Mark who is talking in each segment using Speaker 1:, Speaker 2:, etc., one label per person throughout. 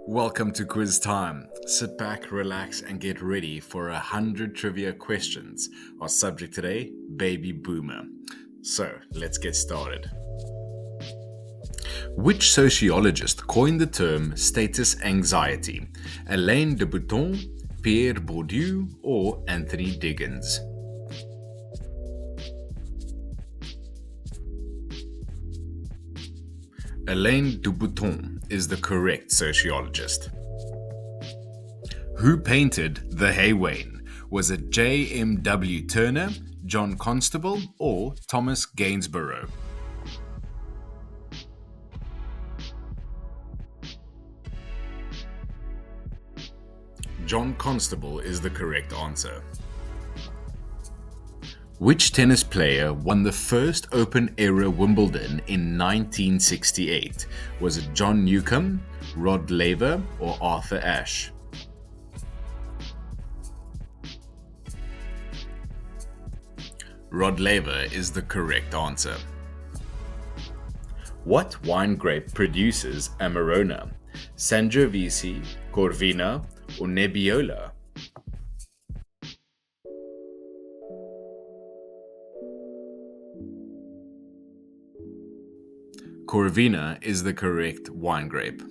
Speaker 1: Welcome to quiz time. Sit back, relax, and get ready for 100 trivia questions. Our subject today, baby boomer. So, let's get started. Which sociologist coined the term status anxiety? Alain de Botton, Pierre Bourdieu, or Anthony Diggins? Alain de Botton is the correct sociologist. Who painted The Haywain? Was it J.M.W. Turner, John Constable, or Thomas Gainsborough? John Constable is the correct answer. Which tennis player won the first open-era Wimbledon in 1968? Was it John Newcombe, Rod Laver, or Arthur Ashe? Rod Laver is the correct answer. What wine grape produces Amarone? Sangiovese, Corvina, or Nebbiolo? Corvina is the correct wine grape.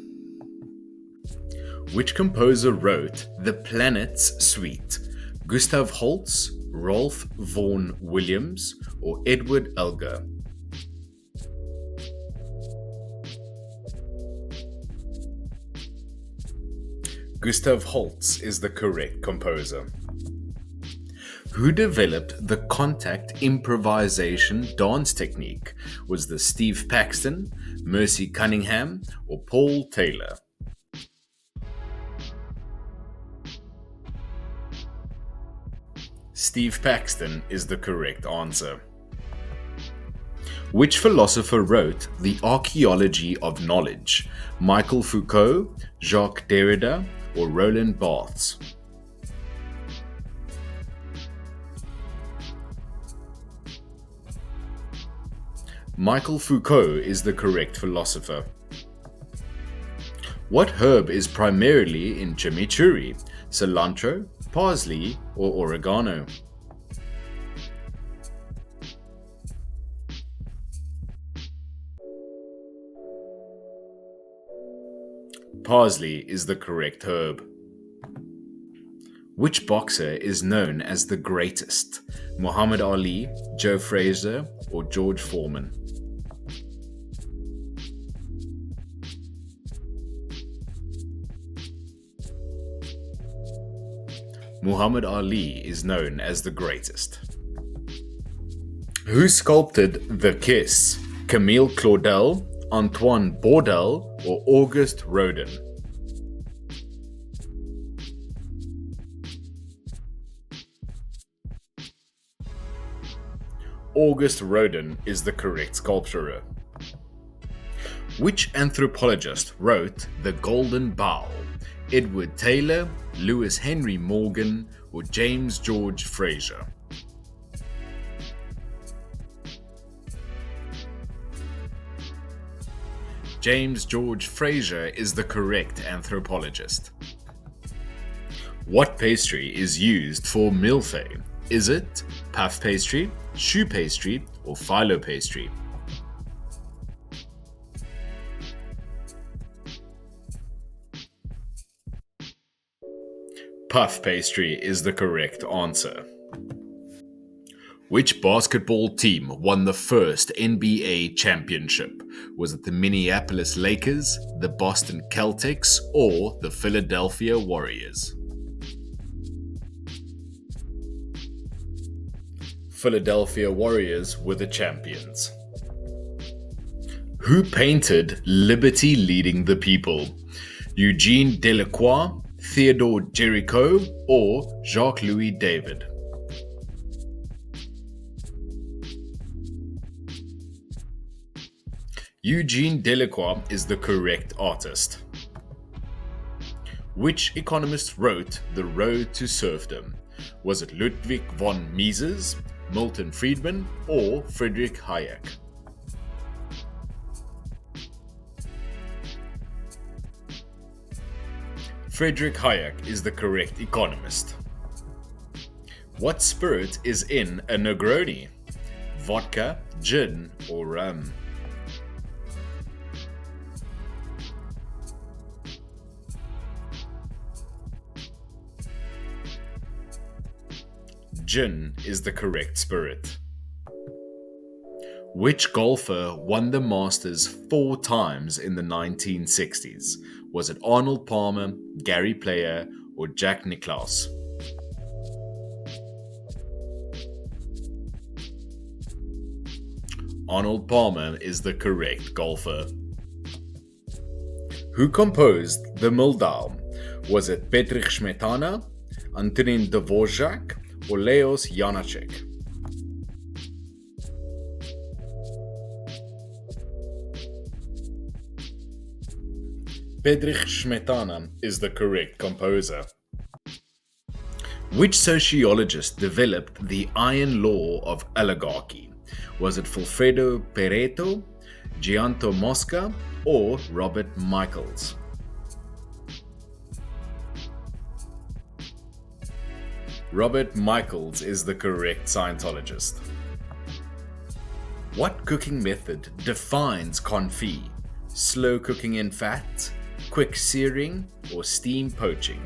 Speaker 1: Which composer wrote The Planets Suite? Gustav Holst, Rolf Vaughan Williams, or Edward Elgar? Gustav Holst is the correct composer. Who developed the contact improvisation dance technique? Was this Steve Paxton, Mercy Cunningham, or Paul Taylor? Steve Paxton is the correct answer. Which philosopher wrote The Archaeology of Knowledge? Michel Foucault, Jacques Derrida, or Roland Barthes? Michel Foucault is the correct philosopher. What herb is primarily in chimichurri? Cilantro, parsley, or oregano? Parsley is the correct herb. Which boxer is known as the greatest? Muhammad Ali, Joe Frazier, or George Foreman? Muhammad Ali is known as the greatest. Who sculpted The Kiss? Camille Claudel, Antoine Bourdelle, or Auguste Rodin? Auguste Rodin is the correct sculptor. Which anthropologist wrote The Golden Bough? Edward Taylor, Lewis Henry Morgan, or James George Frazer? James George Frazer is the correct anthropologist. What pastry is used for milfei? Is it puff pastry, choux pastry, or phyllo pastry? Puff pastry is the correct answer. Which basketball team won the first NBA championship? Was it the Minneapolis Lakers, the Boston Celtics, or the Philadelphia Warriors? Philadelphia Warriors were the champions. Who painted Liberty Leading the People? Eugene Delacroix, Theodore Géricault, or Jacques-Louis David? Eugene Delacroix is the correct artist. Which economist wrote The Road to Serfdom? Was it Ludwig von Mises, Milton Friedman, or Friedrich Hayek? Friedrich Hayek is the correct economist. What spirit is in a Negroni? Vodka, gin, or rum? Gin is the correct spirit. Which golfer won the Masters 4 times in the 1960s? Was it Arnold Palmer, Gary Player, or Jack Nicklaus? Arnold Palmer is the correct golfer. Who composed the Moldau? Was it Petrich Smetana, Antonin Dvorak, or Leos Janáček? Bedřich Smetana is the correct composer. Which sociologist developed the iron law of oligarchy? Was it Vilfredo Pareto, Gianto Mosca, or Robert Michaels? Robert Michaels is the correct Scientologist. What cooking method defines confit? Slow cooking in fat, quick searing, or steam poaching?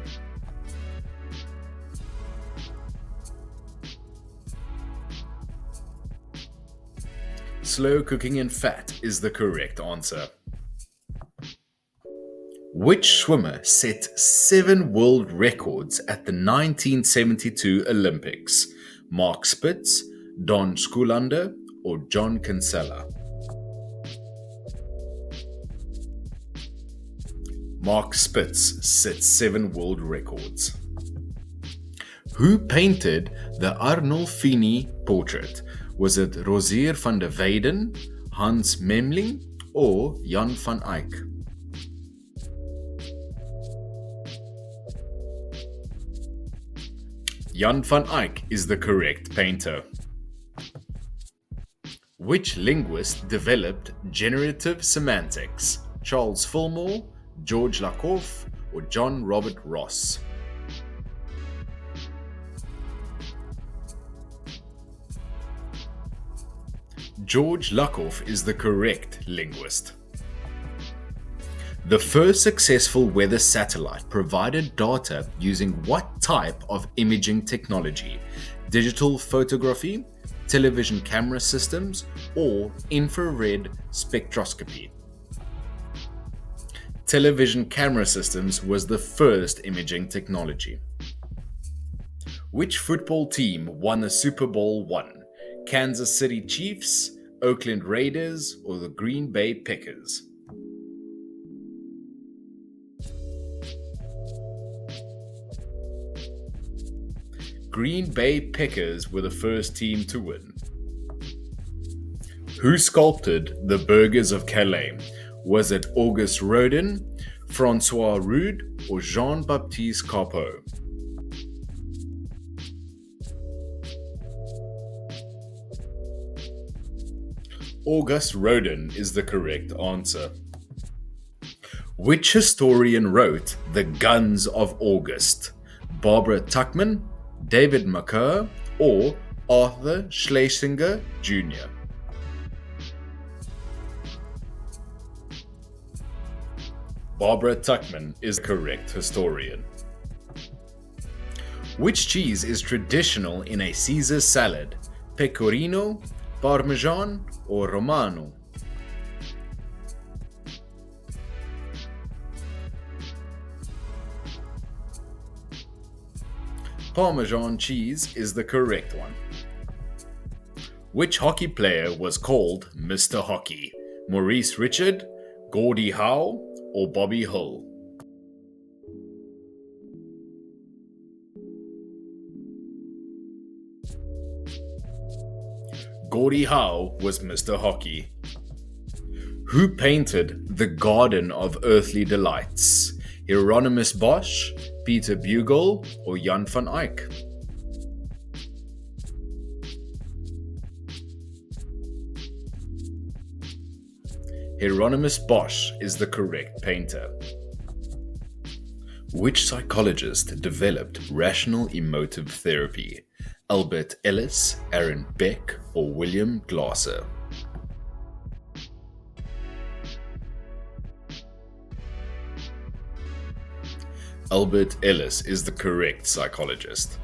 Speaker 1: Slow cooking in fat is the correct answer. Which swimmer set 7 world records at the 1972 Olympics? Mark Spitz, Don Schoolander, or John Kinsella? Mark Spitz set 7 world records. Who painted the Arnolfini portrait? Was it Rosier van der Weyden, Hans Memling, or Jan van Eyck? Jan van Eyck is the correct painter. Which linguist developed generative semantics? Charles Fillmore, George Lakoff, or John Robert Ross? George Lakoff is the correct linguist. The first successful weather satellite provided data using what type of imaging technology? Digital photography, television camera systems, or infrared spectroscopy? Television camera systems was the first imaging technology. Which football team won the Super Bowl I? Kansas City Chiefs, Oakland Raiders, or the Green Bay Packers? Green Bay Packers were the first team to win. Who sculpted the Burghers of Calais? Was it Auguste Rodin, Francois Rude, or Jean-Baptiste Carpeaux? Auguste Rodin is the correct answer. Which historian wrote The Guns of August? Barbara Tuchman, David McCurr, or Arthur Schlesinger Jr.? Barbara Tuchman is the correct historian. Which cheese is traditional in a Caesar salad? Pecorino, Parmesan, or Romano? Parmesan cheese is the correct one. Which hockey player was called Mr. Hockey? Maurice Richard, Gordie Howe, or Bobby Hull? Gordie Howe was Mr. Hockey. Who painted The Garden of Earthly Delights? Hieronymus Bosch, Peter Bruegel, or Jan van Eyck? Hieronymus Bosch is the correct painter. Which psychologist developed rational emotive therapy? Albert Ellis, Aaron Beck, or William Glasser? Albert Ellis is the correct psychologist.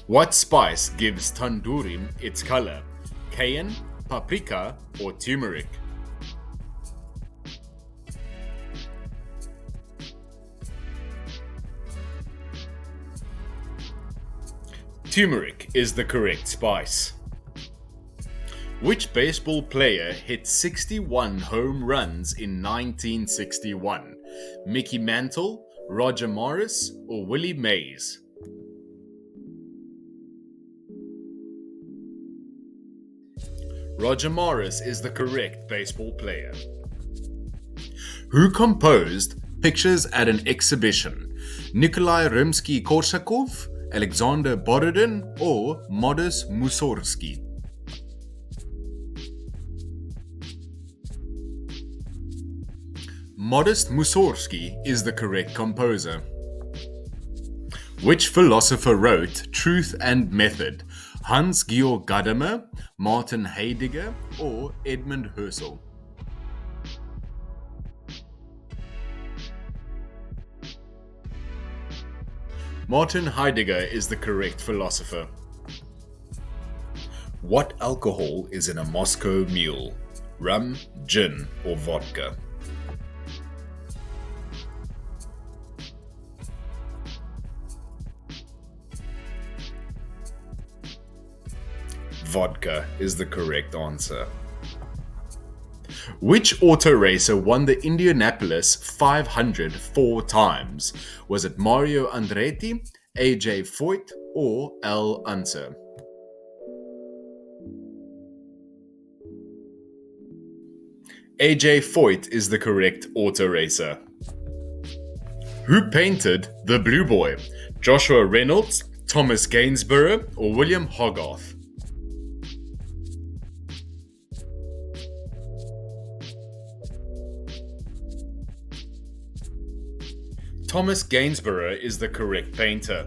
Speaker 1: What spice gives tandoori its color? Cayenne, paprika, or turmeric? Turmeric is the correct spice. Which baseball player hit 61 home runs in 1961? Mickey Mantle, Roger Maris, or Willie Mays? Roger Maris is the correct baseball player. Who composed Pictures at an Exhibition? Nikolai Rimsky-Korsakov, Alexander Borodin, or Modest Mussorgsky? Modest Mussorgsky is the correct composer. Which philosopher wrote Truth and Method? Hans-Georg Gadamer, Martin Heidegger, or Edmund Husserl? Martin Heidegger is the correct philosopher. What alcohol is in a Moscow Mule? Rum, gin, or vodka? Vodka is the correct answer. Which auto racer won the Indianapolis 500 4 times? Was it Mario Andretti, AJ Foyt, or Al Unser? AJ Foyt is the correct auto racer. Who painted The Blue Boy? Joshua Reynolds, Thomas Gainsborough, or William Hogarth? Thomas Gainsborough is the correct painter.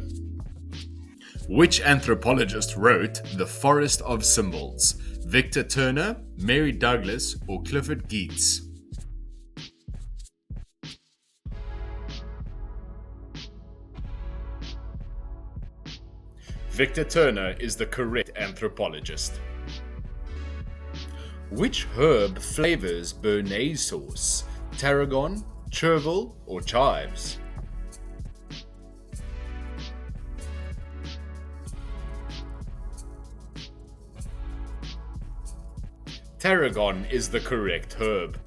Speaker 1: Which anthropologist wrote The Forest of Symbols? Victor Turner, Mary Douglas, or Clifford Geertz? Victor Turner is the correct anthropologist. Which herb flavors béarnaise sauce? Tarragon, chervil, or chives? Tarragon is the correct herb.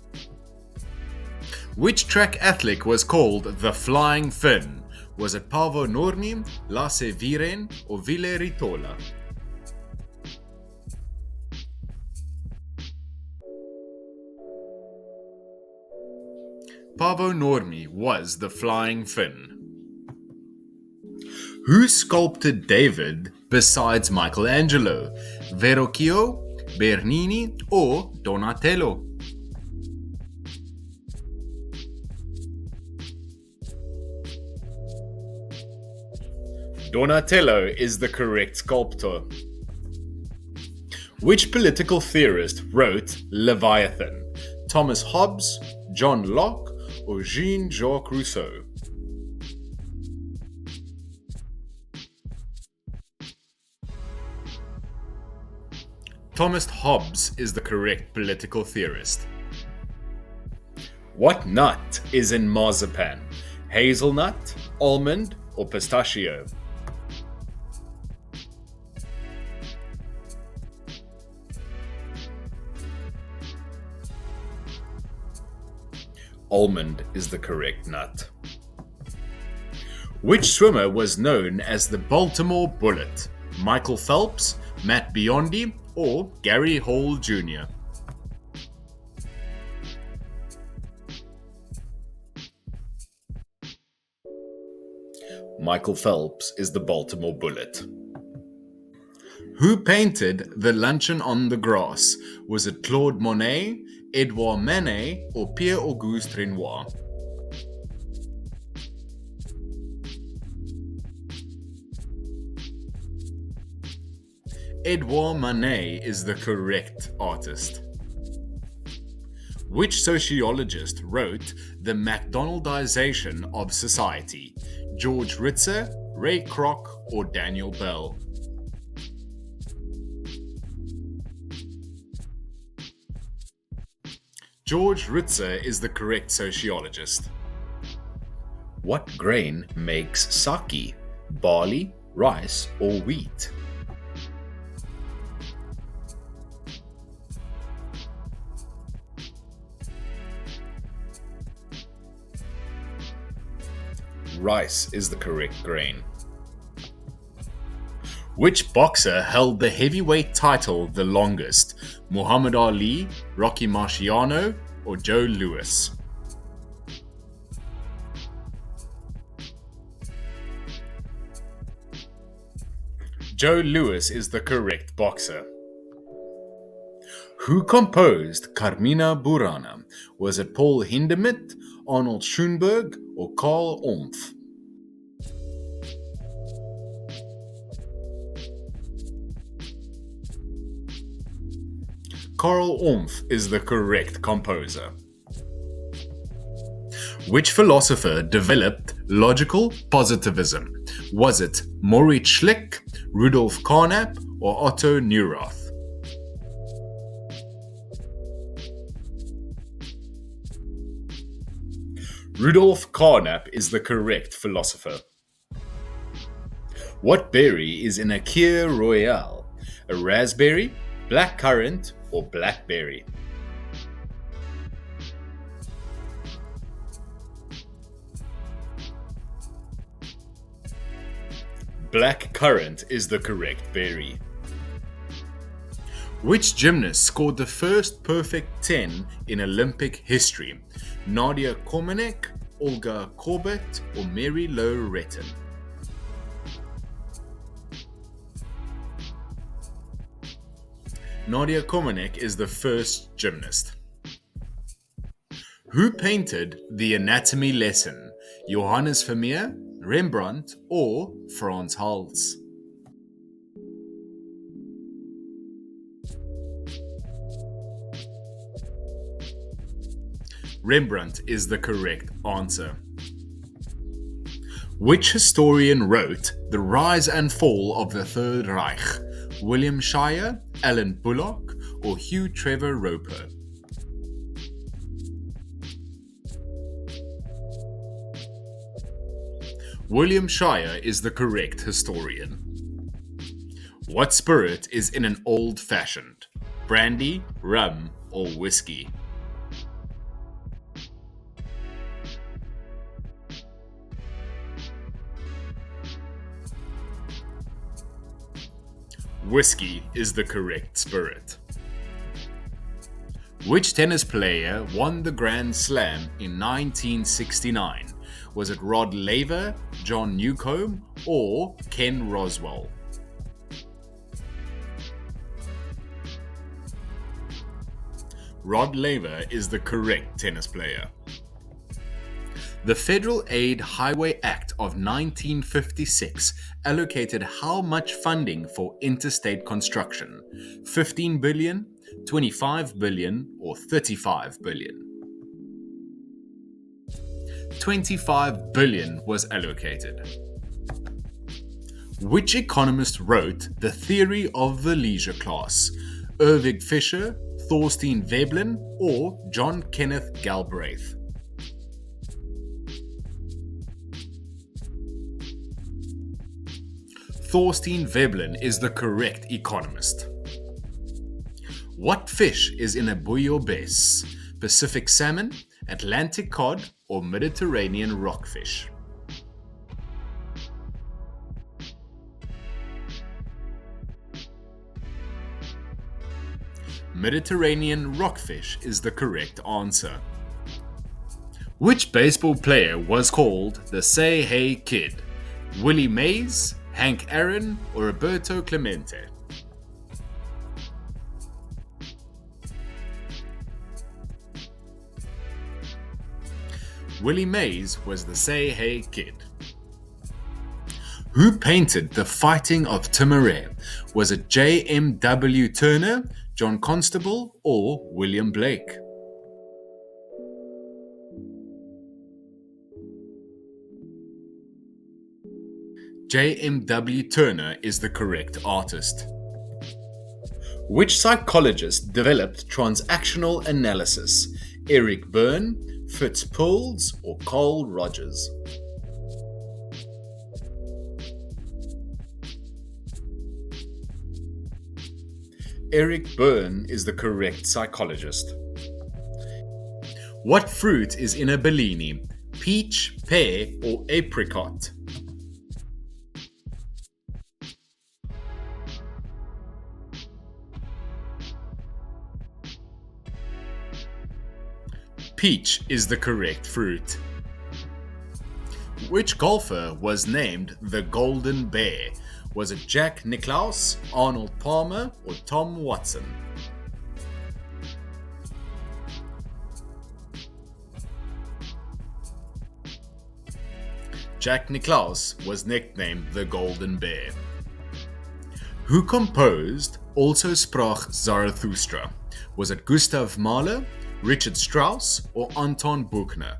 Speaker 1: Which track athlete was called the Flying Finn? Was it Paavo Nurmi, Lasse Viren, or Ville Ritola? Paavo Nurmi was the Flying Finn. Who sculpted David besides Michelangelo? Verrocchio, Bernini, or Donatello? Donatello is the correct sculptor. Which political theorist wrote Leviathan? Thomas Hobbes, John Locke, or Jean-Jacques Rousseau? Thomas Hobbes is the correct political theorist. What nut is in marzipan? Hazelnut, almond, or pistachio? Almond is the correct nut. Which swimmer was known as the Baltimore Bullet? Michael Phelps, Matt Biondi, or Gary Hall Jr.? Michael Phelps is the Baltimore Bullet. Who painted The Luncheon on the Grass? Was it Claude Monet, Edouard Manet, or Pierre-Auguste Renoir? Edouard Manet is the correct artist. Which sociologist wrote The MacDonaldization of Society? George Ritzer, Ray Kroc, or Daniel Bell? George Ritzer is the correct sociologist. What grain makes sake? Barley, rice, or wheat? Rice is the correct grain. Which boxer held the heavyweight title the longest? Muhammad Ali, Rocky Marciano, or Joe Louis? Joe Louis is the correct boxer. Who composed Carmina Burana? Was it Paul Hindemith, Arnold Schoenberg, or Karl Orff? Karl Orff is the correct composer. Which philosopher developed logical positivism? Was it Moritz Schlick, Rudolf Carnap, or Otto Neurath? Rudolf Carnap is the correct philosopher. What berry is in a Kir Royale? A raspberry, blackcurrant, or blackberry? Blackcurrant is the correct berry. Which gymnast scored the first perfect 10 in Olympic history? Nadia Comaneci, Olga Korbut, or Mary Lou Retton? Nadia Comaneci is the first gymnast. Who painted The Anatomy Lesson? Johannes Vermeer, Rembrandt, or Frans Hals? Rembrandt is the correct answer. Which historian wrote The Rise and Fall of the Third Reich? William Shire, Alan Bullock, or Hugh Trevor Roper? William Shire is the correct historian. What spirit is in an old-fashioned? Brandy, rum, or whiskey? Whiskey is the correct spirit. Which tennis player won the Grand Slam in 1969? Was it Rod Laver, John Newcombe, or Ken Roswell? Rod Laver is the correct tennis player. The Federal Aid Highway Act of 1956 allocated how much funding for interstate construction? 15 billion, 25 billion, or 35 billion? 25 billion was allocated. Which economist wrote The Theory of the Leisure Class? Irving Fisher, Thorstein Veblen, or John Kenneth Galbraith? Thorstein Veblen is the correct economist. What fish is in a bouillabaisse? Pacific salmon, Atlantic cod, or Mediterranean rockfish? Mediterranean rockfish is the correct answer. Which baseball player was called the Say Hey Kid? Willie Mays, Hank Aaron, or Roberto Clemente? Willie Mays was the Say Hey Kid. Who painted The Fighting of Timuray? Was it J.M.W. Turner, John Constable, or William Blake? J.M.W. Turner is the correct artist. Which psychologist developed transactional analysis? Eric Berne, Fritz Perls, or Carl Rogers? Eric Berne is the correct psychologist. What fruit is in a Bellini? Peach, pear, or apricot? Peach is the correct fruit. Which golfer was named the Golden Bear? Was it Jack Nicklaus, Arnold Palmer, or Tom Watson? Jack Nicklaus was nicknamed the Golden Bear. Who composed Also sprach Zarathustra? Was it Gustav Mahler, Richard Strauss, or Anton Bruckner?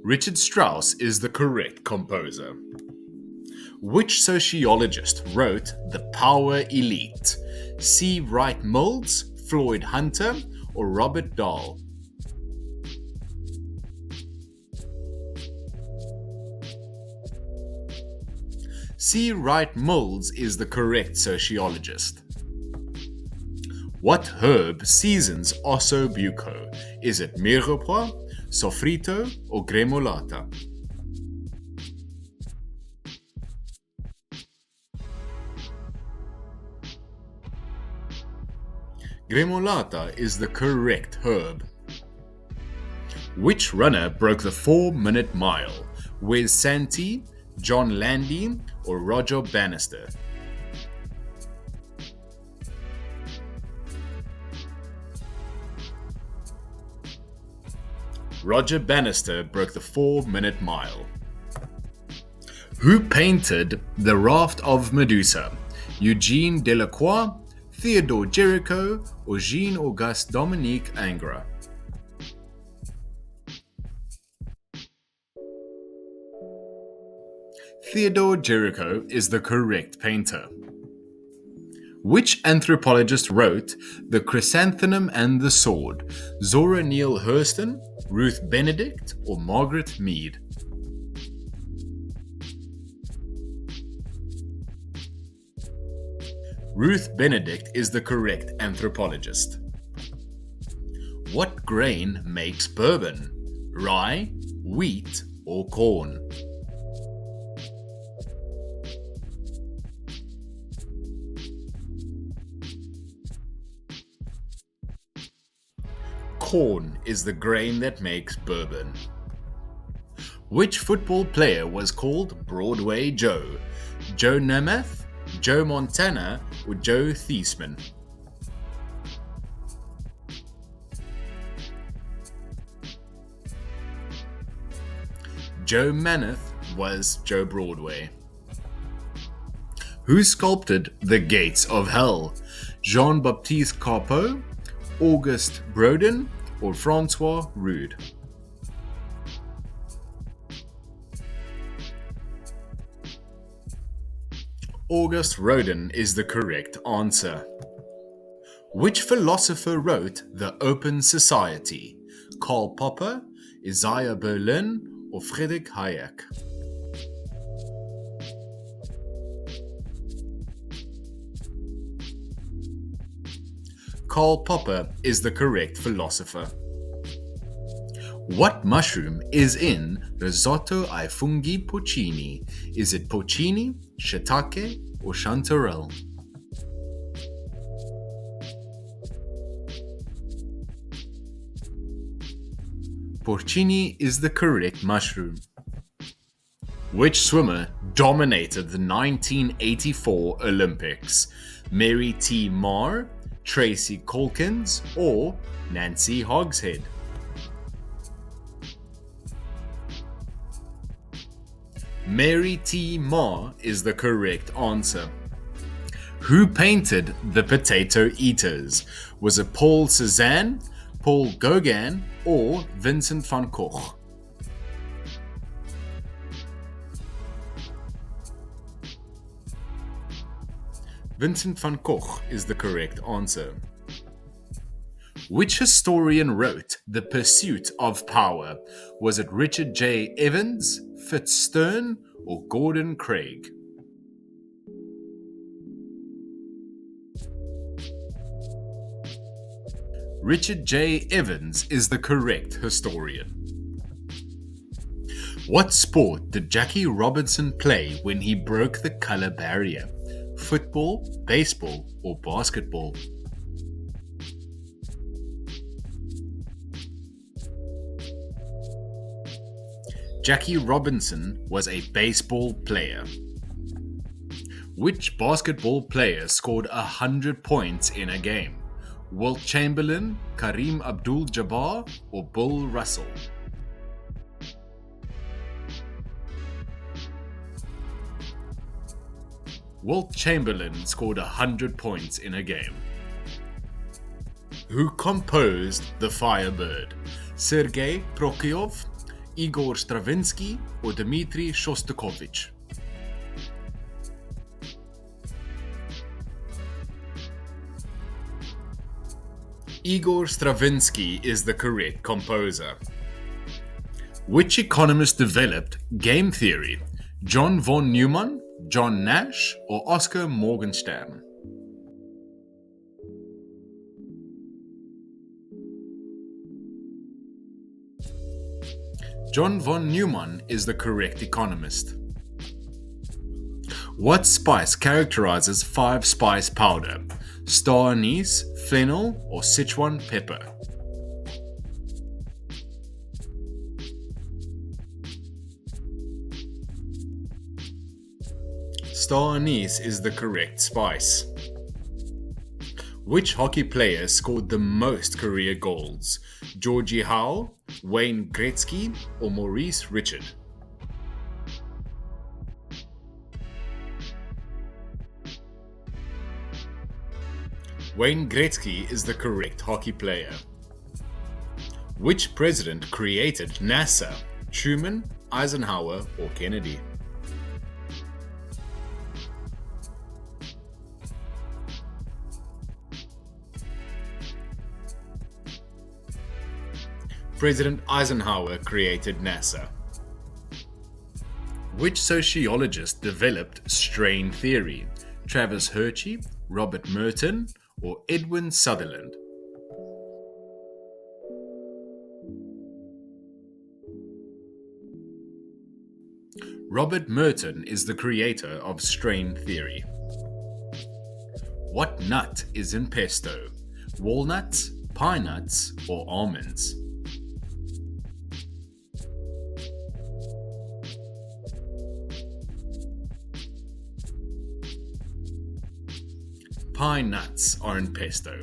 Speaker 1: Richard Strauss is the correct composer. Which sociologist wrote The Power Elite? C. Wright Mills, Floyd Hunter, or Robert Dahl? C. Wright Mills is the correct sociologist. What herb seasons osso buco? Is it mirepoix, sofrito, or gremolata? Gremolata is the correct herb. Which runner broke the 4-minute mile? Wes Santee, John Landy, or Roger Bannister? Roger Bannister broke the 4-minute mile. Who painted The Raft of Medusa? Eugene Delacroix, Theodore Géricault, or Jean-Auguste Dominique Ingres? Theodore Géricault is the correct painter. Which anthropologist wrote The Chrysanthemum and the Sword? Zora Neale Hurston, Ruth Benedict, or Margaret Mead? Ruth Benedict is the correct anthropologist. What grain makes bourbon? Rye, wheat, or corn? Corn is the grain that makes bourbon. Which football player was called Broadway Joe? Joe Namath, Joe Montana, or Joe Theismann? Joe Namath was Joe Broadway. Who sculpted the Gates of Hell? Jean-Baptiste Carpeau, Auguste Rodin, or Francois Rude? Auguste Rodin is the correct answer. Which philosopher wrote The Open Society? Karl Popper, Isaiah Berlin, or Friedrich Hayek? Karl Popper is the correct philosopher. What mushroom is in risotto ai funghi porcini? Is it porcini, shiitake, or chanterelle? Porcini is the correct mushroom. Which swimmer dominated the 1984 Olympics? Mary T. Marr, Tracy Calkins, or Nancy Hogshead? Mary T. Marr is the correct answer. Who painted The Potato Eaters? Was it Paul Cézanne, Paul Gauguin, or Vincent van Gogh? Vincent van Gogh is the correct answer. Which historian wrote The Pursuit of Power? Was it Richard J. Evans, Fitz Stern, or Gordon Craig? Richard J. Evans is the correct historian. What sport did Jackie Robinson play when he broke the color barrier? Football, baseball, or basketball? Jackie Robinson was a baseball player. Which basketball player scored 100 points in a game? Wilt Chamberlain, Kareem Abdul-Jabbar, or Bill Russell? Wilt Chamberlain scored 100 points in a game. Who composed The Firebird? Sergei Prokofiev, Igor Stravinsky, or Dmitri Shostakovich? Igor Stravinsky is the correct composer. Which economist developed game theory? John von Neumann, John Nash, or Oscar Morgenstern? John von Neumann is the correct economist. What spice characterizes 5-spice powder? Star anise, fennel, or Sichuan pepper? Star anise is the correct spice. Which hockey player scored the most career goals? Georgie Howe, Wayne Gretzky, or Maurice Richard? Wayne Gretzky is the correct hockey player. Which president created NASA? Truman, Eisenhower, or Kennedy? President Eisenhower created NASA. Which sociologist developed strain theory? Travis Hershey, Robert Merton, or Edwin Sutherland? Robert Merton is the creator of strain theory. What nut is in pesto? Walnuts, pine nuts, or almonds? Pine nuts are in pesto.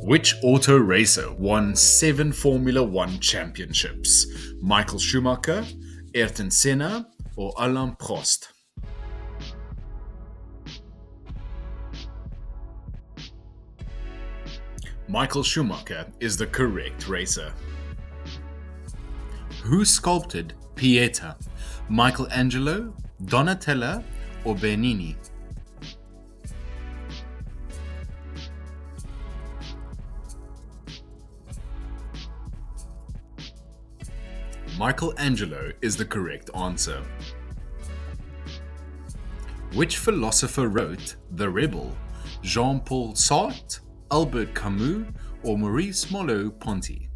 Speaker 1: Which auto racer won 7 Formula One championships? Michael Schumacher, Ayrton Senna, or Alain Prost? Michael Schumacher is the correct racer. Who sculpted Pieta? Michelangelo, Donatello, or Bernini? Michelangelo is the correct answer. Which philosopher wrote The Rebel? Jean-Paul Sartre, Albert Camus, or Maurice Merleau-Ponty?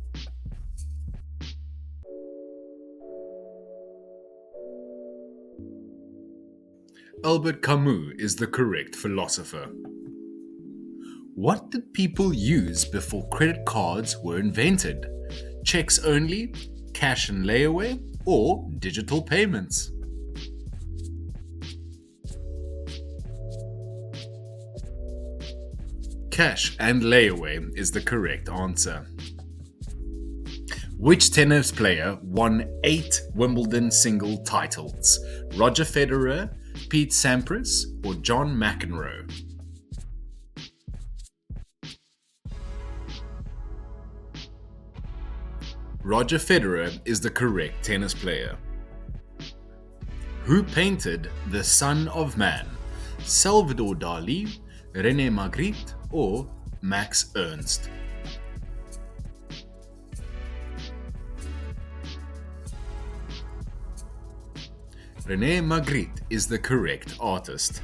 Speaker 1: Albert Camus is the correct philosopher. What did people use before credit cards were invented? Checks only, cash and layaway, or digital payments? Cash and layaway is the correct answer. Which tennis player won 8 Wimbledon single titles? Roger Federer, Pete Sampras, or John McEnroe? Roger Federer is the correct tennis player. Who painted The Son of Man? Salvador Dali, René Magritte, or Max Ernst? René Magritte is the correct artist.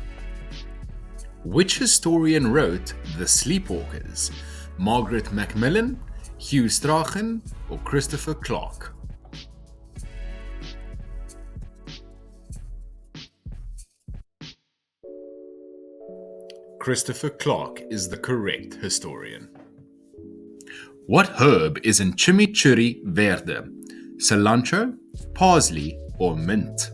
Speaker 1: Which historian wrote The Sleepwalkers? Margaret Macmillan, Hugh Strachan, or Christopher Clark? Christopher Clark is the correct historian. What herb is in chimichurri verde? Cilantro, parsley, or mint?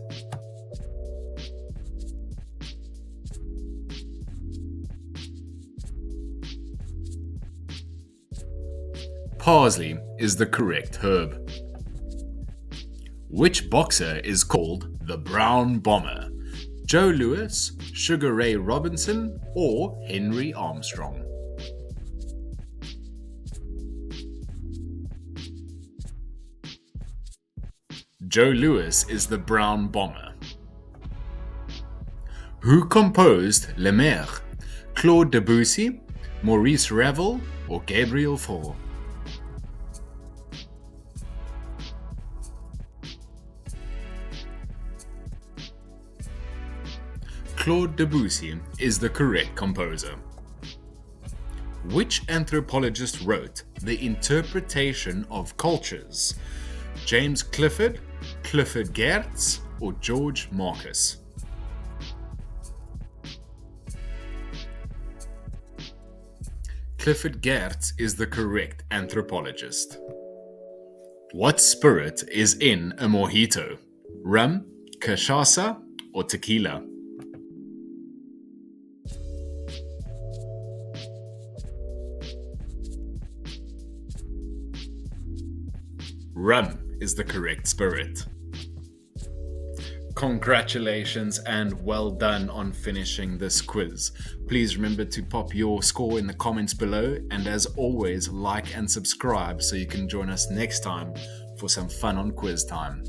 Speaker 1: Parsley is the correct herb. Which boxer is called the Brown Bomber? Joe Louis, Sugar Ray Robinson, or Henry Armstrong? Joe Louis is the Brown Bomber. Who composed Le Maire? Claude Debussy, Maurice Ravel, or Gabriel Fauré? Claude Debussy is the correct composer. Which anthropologist wrote The Interpretation of Cultures? James Clifford, Clifford Geertz, or George Marcus? Clifford Geertz is the correct anthropologist. What spirit is in a mojito? Rum, cachaça, or tequila? Rum is the correct spirit. Congratulations and well done on finishing this quiz. Please remember to pop your score in the comments below, and as always, like and subscribe so you can join us next time for some fun on quiz time.